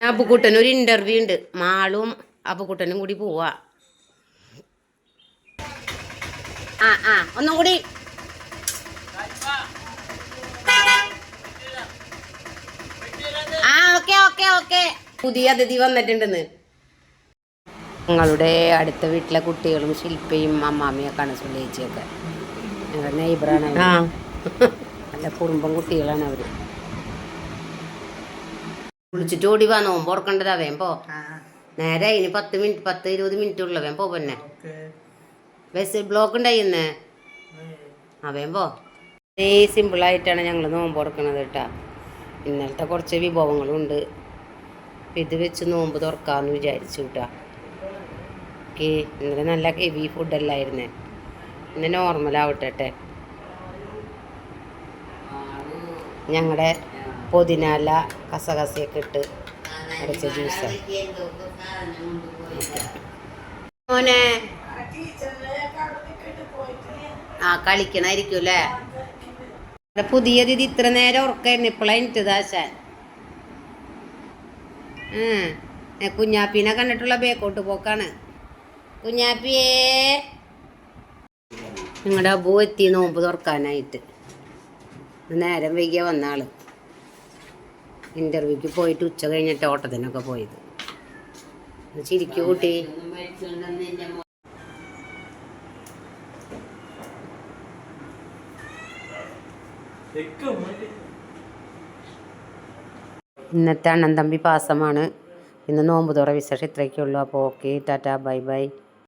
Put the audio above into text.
അപ്പുക്കുട്ടന് ഒരു ഇന്റർവ്യൂ ഉണ്ട്. മാളും അപ്പുക്കുട്ടനും കൂടി പോവാ. ഒന്നും കൂടി. ഓക്കെ പുതിയ അതിഥി വന്നിട്ടുണ്ടെന്ന്. ഞങ്ങളുടെ അടുത്ത വീട്ടിലെ കുട്ടികളും ശില്പയും അമ്മാമ്മയൊക്കെയാണ്, സുലേച്ചിയൊക്കെ ഞങ്ങളുടെ നെയ്ബറാണ്. നല്ല കുടുംബം കുട്ടികളാണ് അവര്. വിളിച്ചിട്ട് ഓടി വാ, നോമ്പ് ഓർക്കേണ്ടതാ. വേമ്പോ നേരെ ഇനി 10-20 മിനിറ്റ് ഉള്ള വേമ്പോ. പിന്നെ ബസ് ബ്ലോക്ക് ഉണ്ടായിന്നേ. വേമ്പോ സിമ്പിളായിട്ടാണ് ഞങ്ങൾ നോമ്പ് ഓർക്കണത് കേട്ടാ. ഇന്നലത്തെ കുറച്ച് വിഭവങ്ങളും ഉണ്ട്. ഇത് വെച്ച് നോമ്പ് തുറക്കാമെന്ന് വിചാരിച്ചു കേട്ടാ. ഓക്കെ, ഇന്നലെ നല്ല ഹെവി ഫുഡല്ലായിരുന്നേ. ഇന്ന് നോർമലാവട്ടെ. ഞങ്ങളുടെ പുതിനാല കസകസയൊക്കെ ഇട്ട് അരച്ച ജ്യൂസാണ്. മോനെ കളിക്കണായിരിക്കും അല്ലേ. പുതിയത് ഇത് ഇത്ര നേരം ഉറക്കായിരുന്നു, ഇപ്പോഴാണ് എനിറ്റതാശാൻ. കുഞ്ഞാപ്പീനെ കണ്ടിട്ടുള്ള ബേക്കോട്ട് പോക്കാണ്. കുഞ്ഞാപ്പിയേ, നിങ്ങളുടെ അബു എത്തി നോമ്പ് തുറക്കാനായിട്ട്. നേരം വൈകിയ വന്ന ആള്. ഇന്റർവ്യൂക്ക് പോയിട്ട് ഉച്ച കഴിഞ്ഞിട്ട് ഓട്ടത്തിനൊക്കെ പോയത്. ചിരിക്കൂ കൂട്ടി. ഇന്നത്തെ അണ്ണൻ തമ്പി പാസമാണ്. ഇന്ന് നോമ്പ് തുറ വിശേഷം ഇത്രയൊക്കെയുള്ളൂ. അപ്പോൾ ഓക്കെ, ടാറ്റാ, ബൈ ബൈ.